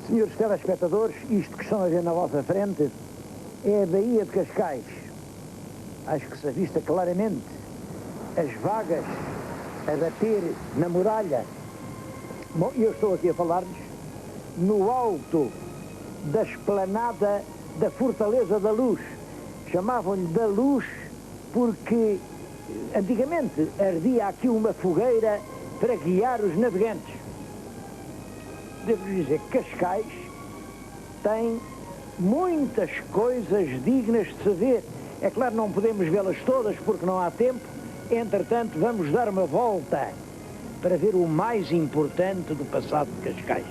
Senhores telespectadores, isto que estão a ver na vossa frente é a Baía de Cascais. Acho que se avista claramente as vagas a bater na muralha. Bom, eu estou aqui a falar-lhes no alto da esplanada da Fortaleza da Luz. Chamavam-lhe da Luz porque antigamente ardia aqui uma fogueira para guiar os navegantes. Devo dizer que Cascais tem muitas coisas dignas de se ver. É claro, não podemos vê-las todas porque não há tempo. Entretanto, vamos dar uma volta para ver o mais importante do passado de Cascais.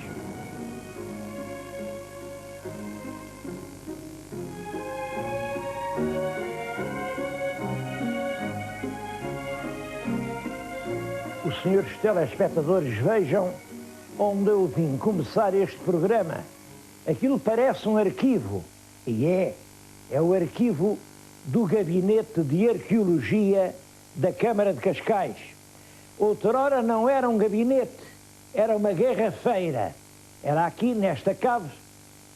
Os senhores telespectadores vejam onde eu vim começar este programa. Aquilo parece um arquivo, e é o arquivo do Gabinete de Arqueologia da Câmara de Cascais. Outrora não era um gabinete, era uma garrafeira. Era aqui, nesta cave,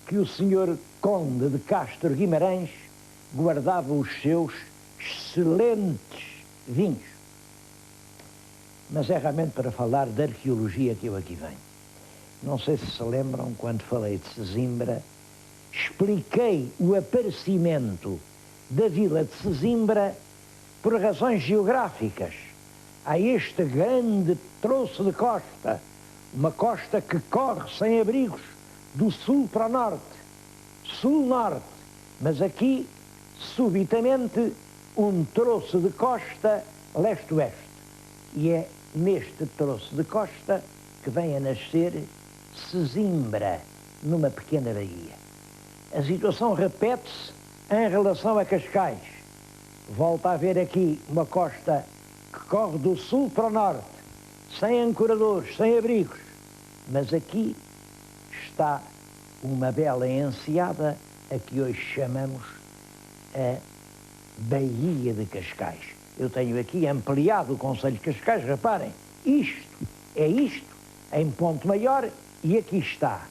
que o senhor Conde de Castro Guimarães guardava os seus excelentes vinhos. Mas é realmente para falar de arqueologia que eu aqui venho. Não sei se lembram, quando falei de Sesimbra, expliquei o aparecimento da vila de Sesimbra por razões geográficas. Há este grande troço de costa, uma costa que corre sem abrigos, do sul para o norte, sul-norte, mas aqui, subitamente, um troço de costa leste-oeste. E é neste troço de costa que vem a nascer Sesimbra, numa pequena baía. A situação repete-se em relação a Cascais. Volta a haver aqui uma costa que corre do sul para o norte, sem ancoradores, sem abrigos. Mas aqui está uma bela enseada a que hoje chamamos a Baía de Cascais. Eu tenho aqui ampliado o Concelho de Cascais, reparem, isto, em ponto maior, e aqui está,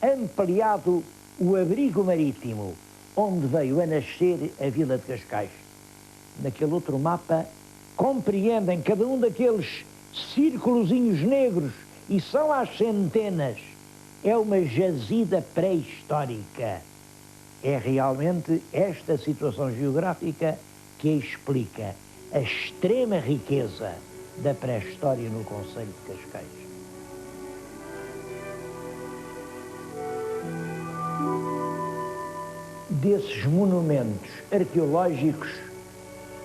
ampliado o abrigo marítimo, onde veio a nascer a Vila de Cascais. Naquele outro mapa, compreendem cada um daqueles círculozinhos negros, e são às centenas, é uma jazida pré-histórica. É realmente esta situação geográfica que explica a extrema riqueza da pré-história no Concelho de Cascais. Desses monumentos arqueológicos,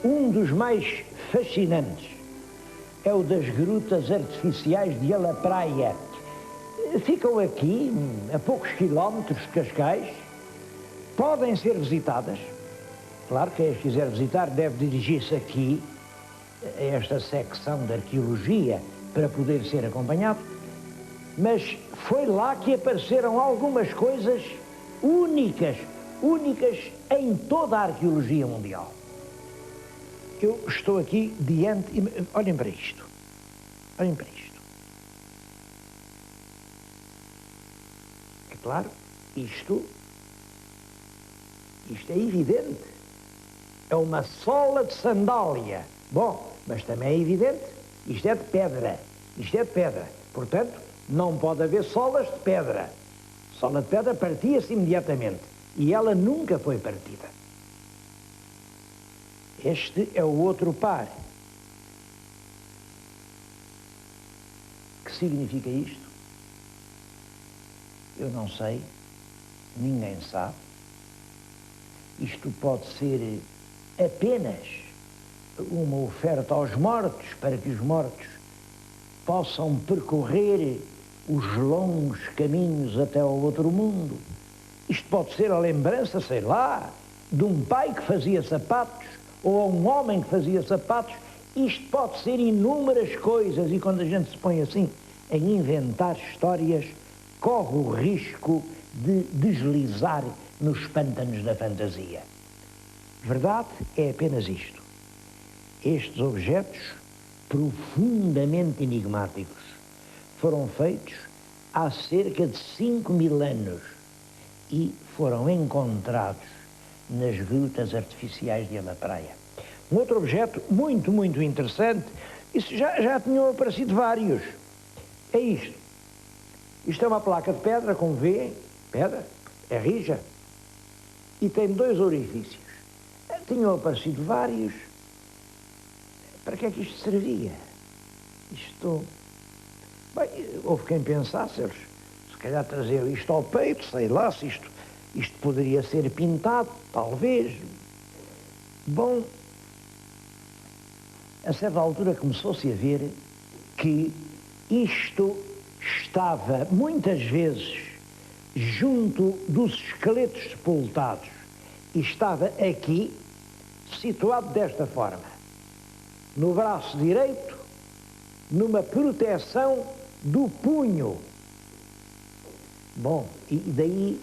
um dos mais fascinantes é o das grutas artificiais de Alapraia. Ficam aqui, a poucos quilómetros de Cascais, podem ser visitadas. Claro que quem as quiser visitar deve dirigir-se aqui, a esta secção de arqueologia, para poder ser acompanhado, mas foi lá que apareceram algumas coisas únicas em toda a arqueologia mundial. Eu estou aqui diante, olhem para isto, É claro, isto é evidente, é uma sola de sandália. Bom, mas também é evidente, isto é de pedra, portanto, não pode haver solas de pedra. Sola de pedra partia-se imediatamente, e ela nunca foi partida. Este é o outro par. Que significa isto? Eu não sei, ninguém sabe. Isto pode ser apenas uma oferta aos mortos, para que os mortos possam percorrer os longos caminhos até ao outro mundo. Isto pode ser a lembrança, sei lá, de um pai que fazia sapatos, ou a um homem que fazia sapatos. Isto pode ser inúmeras coisas, e quando a gente se põe assim a inventar histórias, corre o risco de deslizar nos pântanos da fantasia. Verdade é apenas isto. Estes objetos, profundamente enigmáticos, foram feitos há cerca de 5.000 anos e foram encontrados nas grutas artificiais de La Praia. Um outro objeto muito, muito interessante, isso já tinham aparecido vários, é isto. Isto é uma placa de pedra, como vê, pedra, é rija, e tem 2 orifícios. Tinham aparecido vários. Para que é que isto servia? Isto... Bem, houve quem pensasse, eles se calhar traziam isto ao peito, sei lá, se isto poderia ser pintado, talvez. Bom, a certa altura começou-se a ver que isto estava, muitas vezes, junto dos esqueletos sepultados, e estava aqui, situado desta forma, no braço direito, numa proteção do punho. Bom, e daí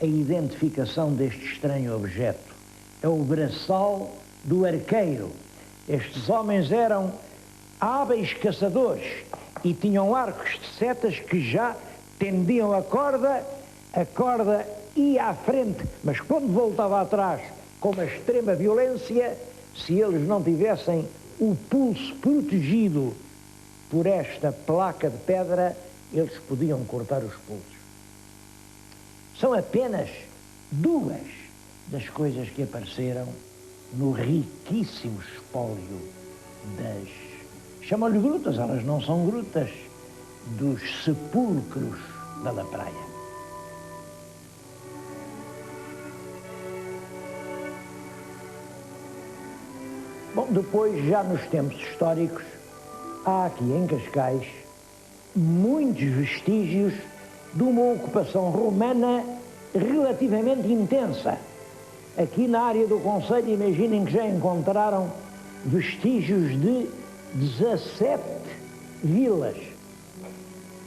a identificação deste estranho objeto. É o braçal do arqueiro. Estes homens eram hábeis caçadores e tinham arcos de setas que já tendiam a corda ia à frente, mas quando voltava atrás com uma extrema violência, se eles não tivessem o pulso protegido por esta placa de pedra, eles podiam cortar os pulsos. São apenas 2 das coisas que apareceram no riquíssimo espólio das... chamam-lhe grutas, elas não são grutas, dos sepulcros da La Praia. Bom, depois, já nos tempos históricos, há aqui em Cascais muitos vestígios de uma ocupação romana relativamente intensa. Aqui na área do concelho, imaginem que já encontraram vestígios de 17 vilas.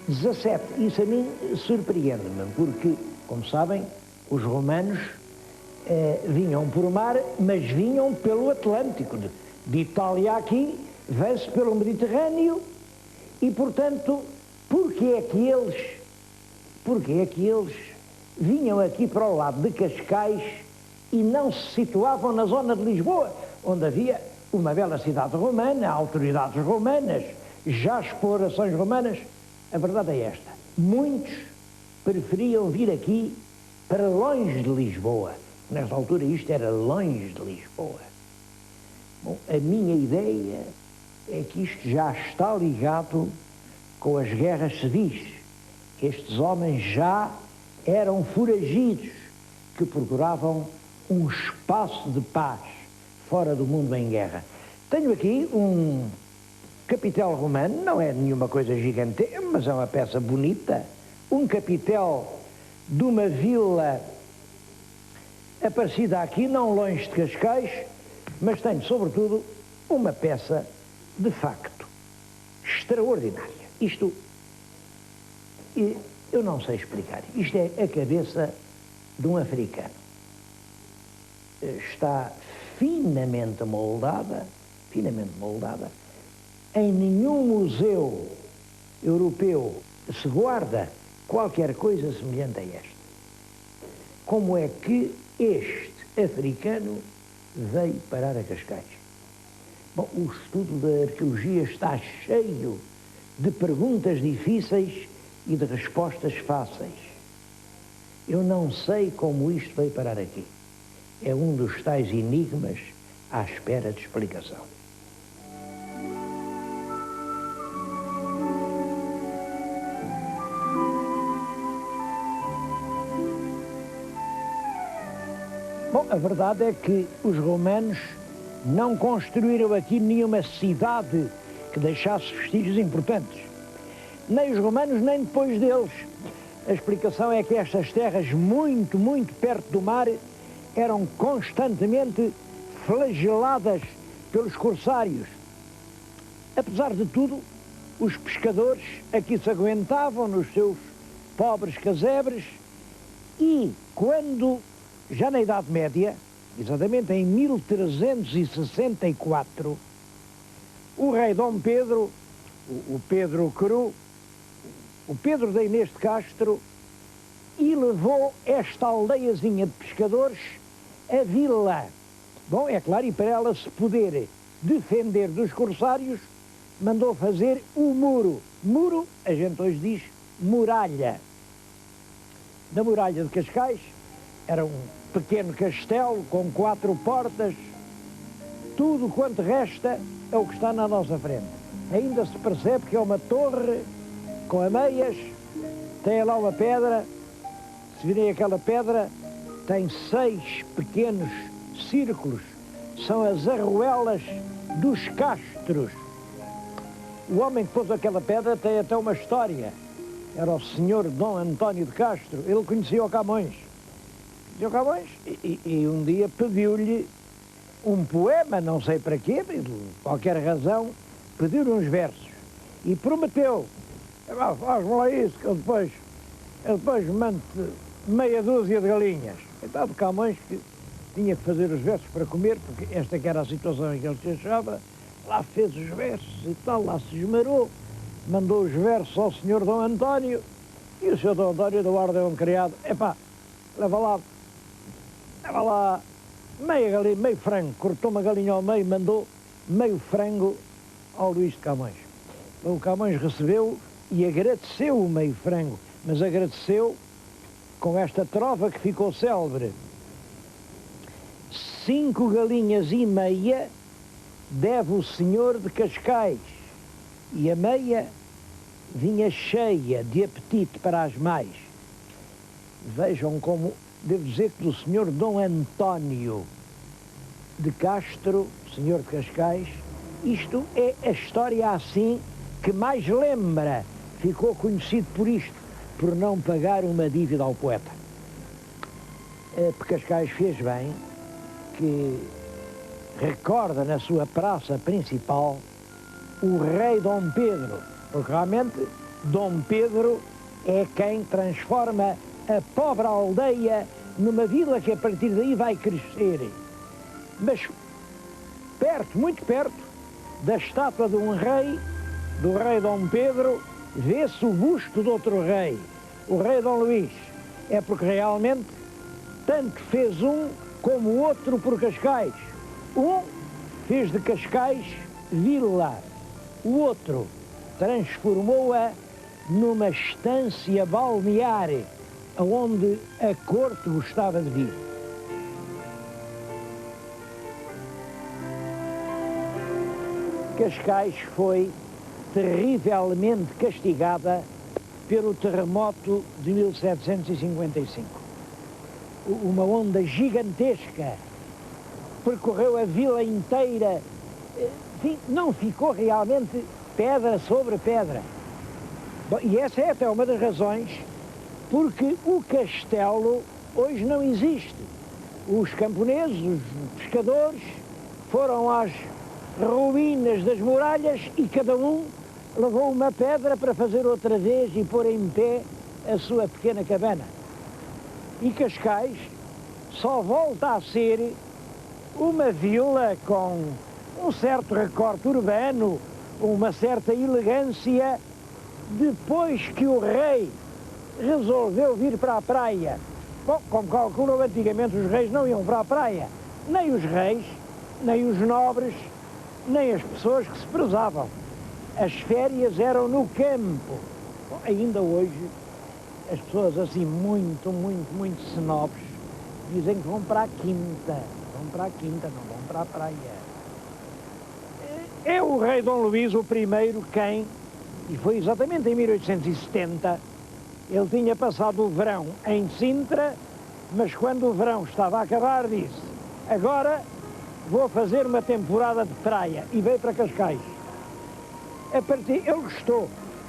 17. Isso a mim surpreende-me, porque, como sabem, os romanos vinham por mar, mas vinham pelo Atlântico. De Itália aqui, vem-se pelo Mediterrâneo e, portanto, porquê é que eles vinham aqui para o lado de Cascais e não se situavam na zona de Lisboa, onde havia uma bela cidade romana, autoridades romanas, já explorações romanas? A verdade é esta: muitos preferiam vir aqui para longe de Lisboa. Nesta altura isto era longe de Lisboa. Bom, a minha ideia é que isto já está ligado com as guerras civis. Estes homens já eram foragidos que procuravam um espaço de paz fora do mundo em guerra. Tenho aqui um capitel romano, não é nenhuma coisa gigante, mas é uma peça bonita. Um capitel de uma vila aparecida aqui, não longe de Cascais, mas tenho, sobretudo, uma peça, de facto, extraordinária. Isto, eu não sei explicar. Isto é a cabeça de um africano. Está finamente moldada. Em nenhum museu europeu se guarda qualquer coisa semelhante a esta. Como é que este africano veio parar a Cascais? Bom, o estudo da arqueologia está cheio de perguntas difíceis e de respostas fáceis. Eu não sei como isto veio parar aqui. É um dos tais enigmas à espera de explicação. Bom, a verdade é que os romanos não construíram aqui nenhuma cidade que deixasse vestígios importantes. Nem os romanos, nem depois deles. A explicação é que estas terras, muito, muito perto do mar, eram constantemente flageladas pelos corsários. Apesar de tudo, os pescadores aqui se aguentavam nos seus pobres casebres e quando, já na Idade Média, exatamente em 1364, o rei Dom Pedro, o Pedro Cru, o Pedro da Inês de Castro, e levou esta aldeiazinha de pescadores a vila. Bom, é claro, e para ela se poder defender dos corsários, mandou fazer o muro. Muro, a gente hoje diz muralha. Na muralha de Cascais era um pequeno castelo com 4 portas. Tudo quanto resta é o que está na nossa frente. Ainda se percebe que é uma torre com ameias, tem lá uma pedra. Se virem aquela pedra, tem 6 pequenos círculos. São as arruelas dos castros. O homem que pôs aquela pedra tem até uma história. Era o senhor Dom António de Castro. Ele conhecia o Camões. E um dia pediu-lhe um poema, não sei para quê, por qualquer razão, pediu-lhe uns versos. E prometeu, faz-me lá isso, que eu depois mando-te meia dúzia de galinhas. Então, de Camões, que tinha que fazer os versos para comer, porque esta que era a situação em que ele se achava, lá fez os versos e tal, lá se esmerou, mandou os versos ao senhor Dom António, e o senhor Dom António deu ordem a um criado, leva lá meia galinha, meio frango, cortou uma galinha ao meio, mandou meio frango ao Luís de Camões. O Camões recebeu e agradeceu o meio frango, mas agradeceu com esta trova que ficou célebre: 5 galinhas e meia deve o senhor de Cascais, e a meia vinha cheia de apetite para as mais. Vejam como, devo dizer que do senhor Dom António de Castro, senhor de Cascais, isto é a história assim que mais lembra, ficou conhecido por isto, por não pagar uma dívida ao poeta. Cascais fez bem que recorda na sua praça principal o rei Dom Pedro, porque realmente Dom Pedro é quem transforma a pobre aldeia numa vila que a partir daí vai crescer. Mas perto, muito perto da estátua de um rei, do rei Dom Pedro, vê-se o busto de outro rei, o rei Dom Luís. É porque realmente tanto fez um como o outro por Cascais. Um fez de Cascais vila, o outro transformou-a numa estância balnear, onde a corte gostava de vir. Cascais foi terrivelmente castigada pelo terremoto de 1755. Uma onda gigantesca percorreu a vila inteira. Enfim, não ficou realmente pedra sobre pedra. Bom, e essa é até uma das razões porque o castelo hoje não existe. Os camponeses, os pescadores, foram às ruínas das muralhas e cada um levou uma pedra para fazer outra vez e pôr em pé a sua pequena cabana. E Cascais só volta a ser uma vila com um certo recorte urbano, uma certa elegância, depois que o rei resolveu vir para a praia. Bom, como calculam, antigamente os reis não iam para a praia. Nem os reis, nem os nobres, nem as pessoas que se prezavam. As férias eram no campo. Bom, ainda hoje, as pessoas assim muito snobs dizem que vão para a quinta. Vão para a quinta, não vão para a praia. É o rei Dom Luís o primeiro quem, e foi exatamente em 1870, ele tinha passado o verão em Sintra, mas quando o verão estava a acabar disse: agora vou fazer uma temporada de praia, e veio para Cascais. Ele gostou,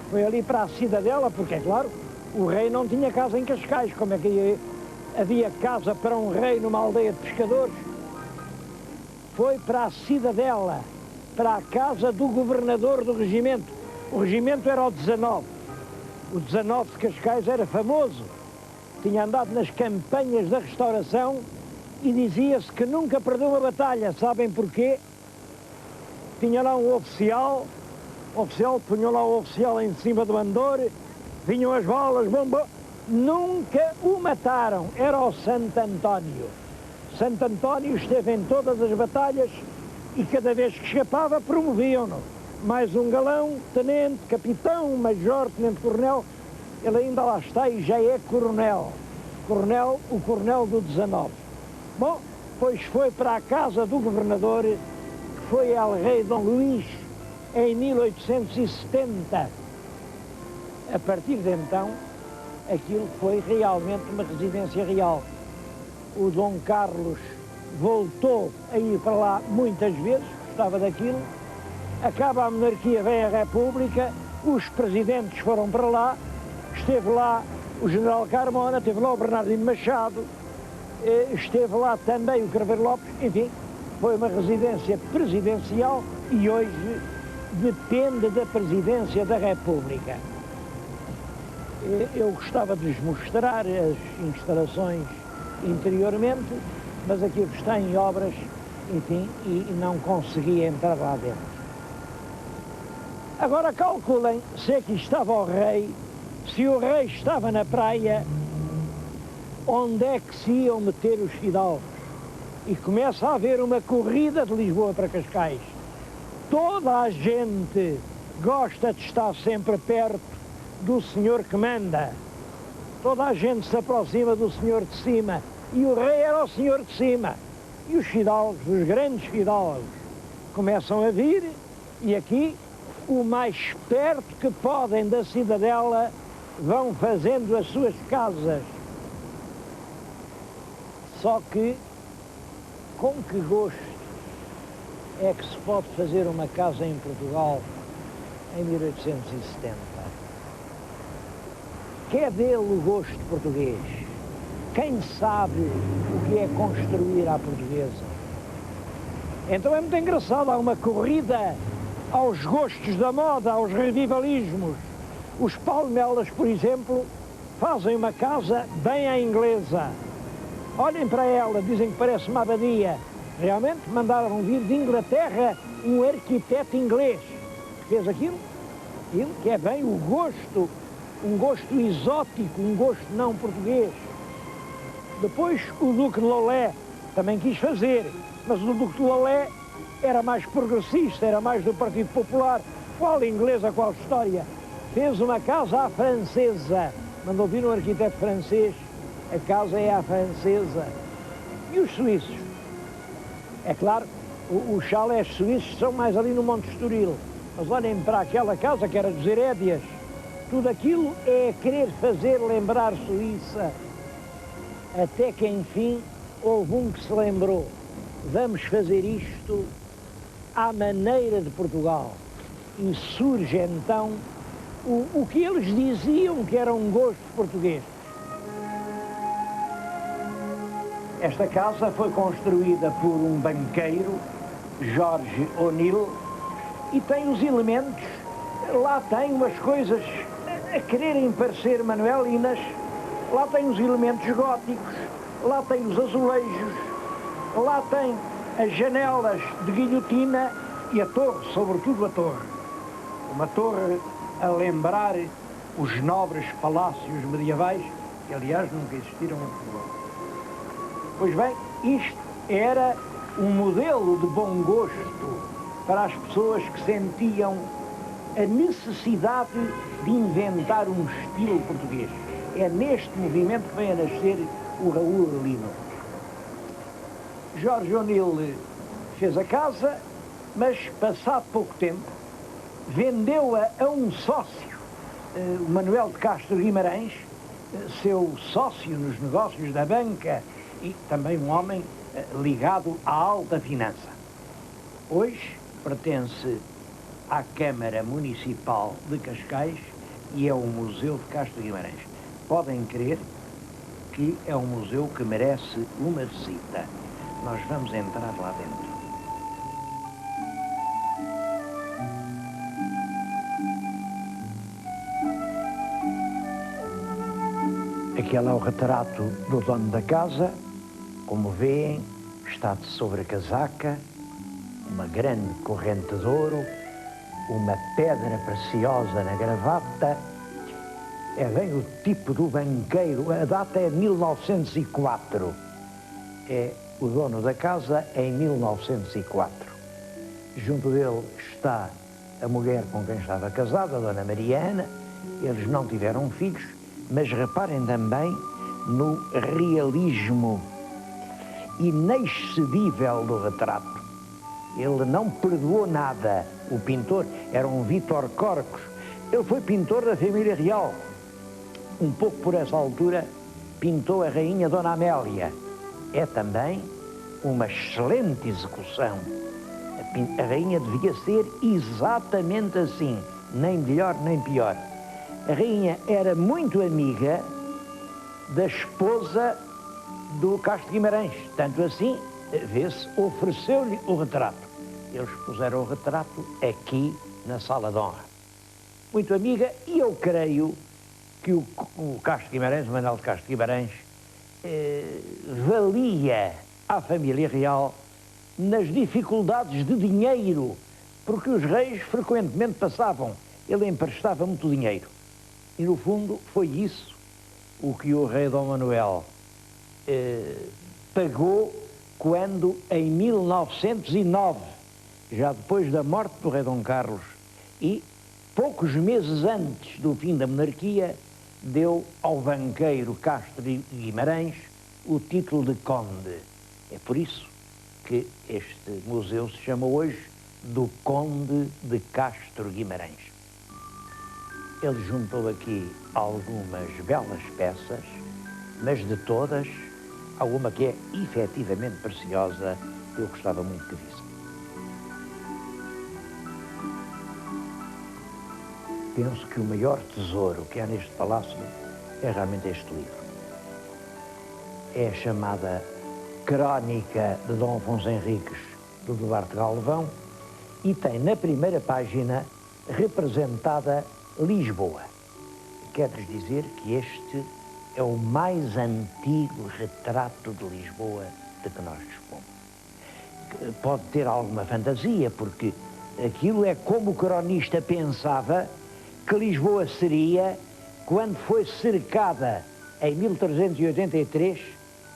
foi ali para a Cidadela, porque é claro, o rei não tinha casa em Cascais, como é que havia casa para um rei numa aldeia de pescadores? Foi para a Cidadela, para a casa do governador do regimento. O regimento era o 19. O 19 de Cascais era famoso. Tinha andado nas campanhas da Restauração e dizia-se que nunca perdeu uma batalha. Sabem porquê? Tinha lá um oficial, punham lá o oficial em cima do andor vinham as balas, bomba, nunca o mataram, era o Santo António. Santo António esteve em todas as batalhas e cada vez que escapava promoviam-no. Mais um galão, tenente, capitão, major, tenente-coronel, ele ainda lá está e já é coronel. Coronel, o coronel do 19. Bom, pois foi para a casa do governador, que foi El Rei Dom Luís, em 1870. A partir de então, aquilo foi realmente uma residência real. O Dom Carlos voltou a ir para lá muitas vezes, gostava daquilo. Acaba a monarquia, vem a República, os presidentes foram para lá, esteve lá o general Carmona, esteve lá o Bernardino Machado, esteve lá também o Craveiro Lopes, enfim, foi uma residência presidencial e hoje depende da presidência da República. Eu gostava de lhes mostrar as instalações interiormente, mas aquilo está em obras, enfim, e não consegui entrar lá dentro. Agora calculem se aqui estava o rei, se o rei estava na praia, onde é que se iam meter os fidalgos? E começa a haver uma corrida de Lisboa para Cascais. Toda a gente gosta de estar sempre perto do senhor que manda. Toda a gente se aproxima do senhor de cima. E o rei era o senhor de cima. E os fidalgos, os grandes fidalgos, começam a vir e aqui, o mais perto que podem da cidadela, vão fazendo as suas casas. Só que, com que gosto é que se pode fazer uma casa em Portugal em 1870? Que é dele o gosto português? Quem sabe o que é construir à portuguesa? Então é muito engraçado, há uma corrida aos gostos da moda, aos revivalismos. Os Palmelas, por exemplo, fazem uma casa bem à inglesa. Olhem para ela, dizem que parece uma abadia. Realmente mandaram vir de Inglaterra um arquiteto inglês que fez aquilo que é bem o gosto, um gosto exótico, um gosto não português. Depois o Duque de Lolé também quis fazer, mas o Duque de Lolé era mais progressista, era mais do Partido Popular. Qual inglesa, qual história? Fez uma casa à francesa. Mandou vir um arquiteto francês, a casa é à francesa. E os suíços? É claro, os chalés suíços são mais ali no Monte Estoril. Mas olhem para aquela casa que era dos Herédias. Tudo aquilo é querer fazer lembrar Suíça. Até que, enfim, houve um que se lembrou. Vamos fazer isto à maneira de Portugal. E surge, então, o que eles diziam que era um gosto português. Esta casa foi construída por um banqueiro, Jorge O'Neill, e tem os elementos, lá tem umas coisas a quererem parecer manuelinas, lá tem os elementos góticos, lá tem os azulejos, lá tem as janelas de guilhotina e a torre, sobretudo a torre. Uma torre a lembrar os nobres palácios medievais, que aliás nunca existiram em Portugal. Pois bem, isto era um modelo de bom gosto para as pessoas que sentiam a necessidade de inventar um estilo português. É neste movimento que vem a nascer o Raul Lino. Jorge O'Neill fez a casa, mas passado pouco tempo vendeu-a a um sócio, o Manuel de Castro Guimarães, seu sócio nos negócios da banca e também um homem ligado à alta finança. Hoje pertence à Câmara Municipal de Cascais e é o Museu de Castro Guimarães. Podem crer que é um museu que merece uma visita. Nós vamos entrar lá dentro. Aqui é lá o retrato do dono da casa. Como veem, está de sobrecasaca, uma grande corrente de ouro, uma pedra preciosa na gravata É bem o tipo do banqueiro, a data é 1904. É o dono da casa em 1904. Junto dele está a mulher com quem estava casada, a Dona Mariana. Eles não tiveram filhos, mas reparem também no realismo inexcedível do retrato. Ele não perdoou nada. O pintor era um Vítor Corcos. Ele foi pintor da família real. Um pouco por essa altura, pintou a rainha Dona Amélia. É também uma excelente execução. A rainha devia ser exatamente assim, nem melhor nem pior. A rainha era muito amiga da esposa do Castro Guimarães, tanto assim, vê-se, ofereceu-lhe o retrato. Eles puseram o retrato aqui na sala de honra. Muito amiga, e eu creio que o Castro Guimarães, o Manuel de Castro Guimarães, valia à família real nas dificuldades de dinheiro, porque os reis frequentemente passavam, ele emprestava muito dinheiro. E no fundo foi isso o que o rei Dom Manuel pagou quando, em 1909, já depois da morte do rei Dom Carlos e poucos meses antes do fim da monarquia, deu ao banqueiro Castro Guimarães o título de conde. É por isso que este museu se chama hoje do Conde de Castro Guimarães. Ele juntou aqui algumas belas peças, mas de todas, há uma que é efetivamente preciosa, que eu gostava muito que visse. Penso que o maior tesouro que há neste palácio é realmente este livro. É a chamada Crónica de Dom Afonso Henriques, do Duarte Galvão, e tem na primeira página representada Lisboa. Quero-lhes dizer que este é o mais antigo retrato de Lisboa de que nós dispomos. Pode ter alguma fantasia, porque aquilo é como o cronista pensava que Lisboa seria quando foi cercada em 1383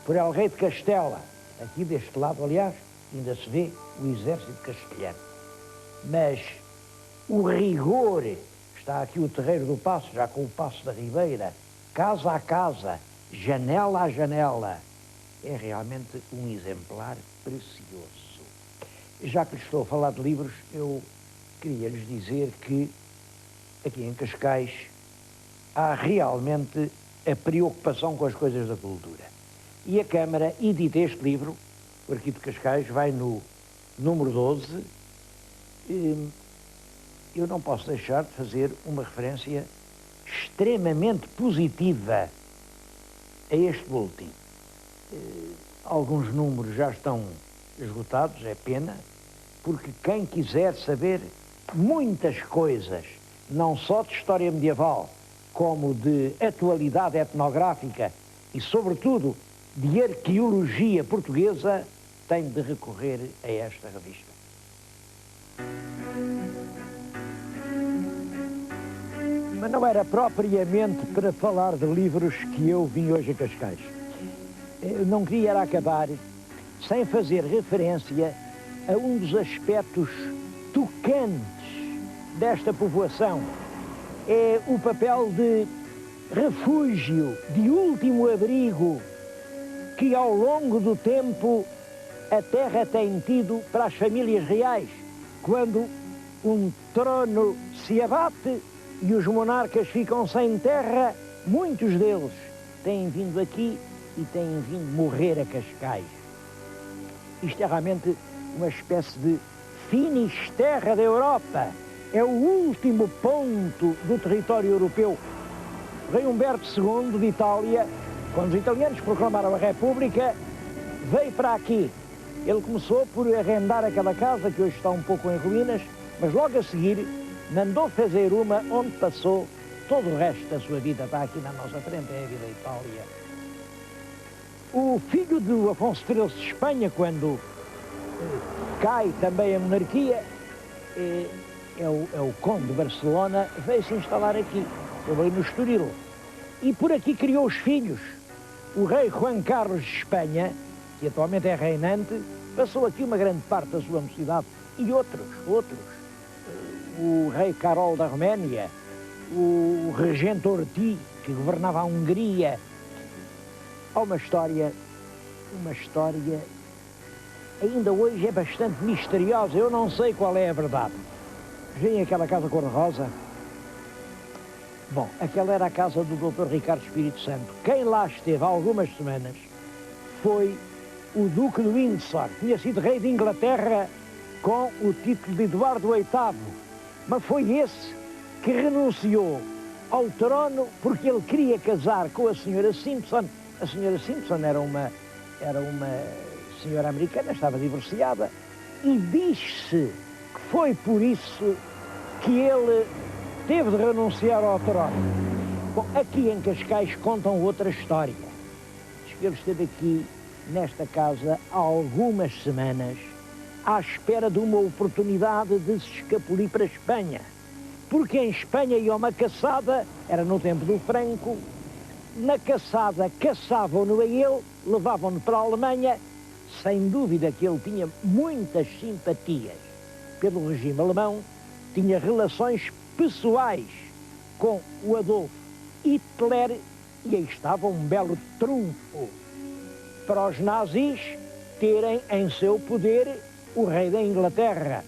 por El Rei de Castela. Aqui deste lado, aliás, ainda se vê o exército castelhano. Mas o rigor, está aqui o Terreiro do Paço, já com o Paço da Ribeira, casa a casa, janela a janela, é realmente um exemplar precioso. Já que lhes estou a falar de livros, eu queria lhes dizer que aqui em Cascais há realmente a preocupação com as coisas da cultura. E a Câmara edita este livro, o Arquivo de Cascais, vai no número 12. Eu não posso deixar de fazer uma referência extremamente positiva a este boletim. Alguns números já estão esgotados, é pena, porque quem quiser saber muitas coisas, não só de história medieval, como de atualidade etnográfica e, sobretudo, de arqueologia portuguesa, tem de recorrer a esta revista. Mas não era propriamente para falar de livros que eu vim hoje a Cascais. Eu não queria acabar sem fazer referência a um dos aspectos tocantes desta povoação. É o papel de refúgio, de último abrigo, que ao longo do tempo a terra tem tido para as famílias reais, quando um trono se abate e os monarcas ficam sem terra, muitos deles têm vindo aqui e têm vindo morrer a Cascais. Isto é realmente uma espécie de Finisterra da Europa. É o último ponto do território europeu. O rei Humberto II de Itália, quando os italianos proclamaram a República, veio para aqui. Ele começou por arrendar aquela casa, que hoje está um pouco em ruínas, mas logo a seguir mandou fazer uma onde passou todo o resto da sua vida. Está aqui na nossa frente, é a Vila Itália. O filho do Afonso XIII de Espanha, quando cai também a monarquia, é o Conde de Barcelona, veio se instalar aqui. Ele veio no Estoril, e por aqui criou os filhos. O rei Juan Carlos de Espanha, que atualmente é reinante, passou aqui uma grande parte da sua mocidade, e outros. O rei Carol da Roménia, o regente Orti, que governava a Hungria. Há uma história ainda hoje é bastante misteriosa, eu não sei qual é a verdade. Vem aquela casa cor-de-rosa? Bom, aquela era a casa do Dr. Ricardo Espírito Santo. Quem lá esteve há algumas semanas foi o Duque de Windsor. Tinha sido rei de Inglaterra com o título de Eduardo VIII. Mas foi esse que renunciou ao trono porque ele queria casar com a senhora Simpson. A senhora Simpson era uma senhora americana, estava divorciada, e diz-se que foi por isso que ele teve de renunciar ao trono. Bom, aqui em Cascais contam outra história. Diz que ele esteve aqui, nesta casa, há algumas semanas, à espera de uma oportunidade de se escapulir para a Espanha. Porque em Espanha ia uma caçada, era no tempo do Franco, na caçada caçavam-no a ele, levavam-no para a Alemanha, sem dúvida que ele tinha muitas simpatias pelo regime alemão, tinha relações pessoais com o Adolf Hitler, e aí estava um belo trunfo para os nazis terem em seu poder o rei da Inglaterra.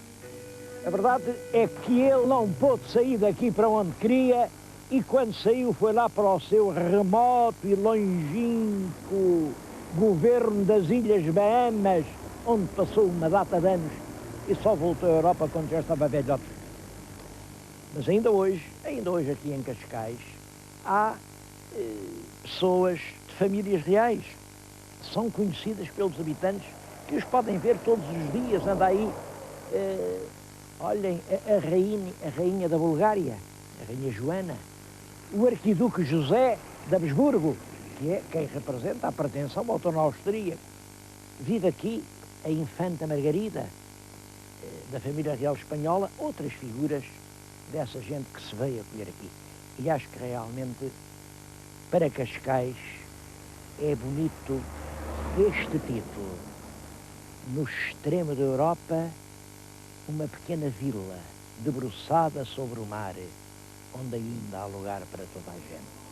A verdade é que ele não pôde sair daqui para onde queria, e quando saiu foi lá para o seu remoto e longínquo governo das Ilhas Bahamas, onde passou uma data de anos e só voltou à Europa quando já estava velhote. Mas ainda hoje aqui em Cascais, há pessoas de famílias reais. São conhecidas pelos habitantes, que os podem ver todos os dias. Anda aí, olhem, a rainha da Bulgária, a rainha Joana, o arquiduque José de Habsburgo, que é quem representa a pretensão ao trono austríaco. Vive aqui a infanta Margarida, da família real espanhola, outras figuras dessa gente que se veio acolher aqui. E acho que realmente, para Cascais, é bonito este título. No extremo da Europa, uma pequena vila debruçada sobre o mar, onde ainda há lugar para toda a gente.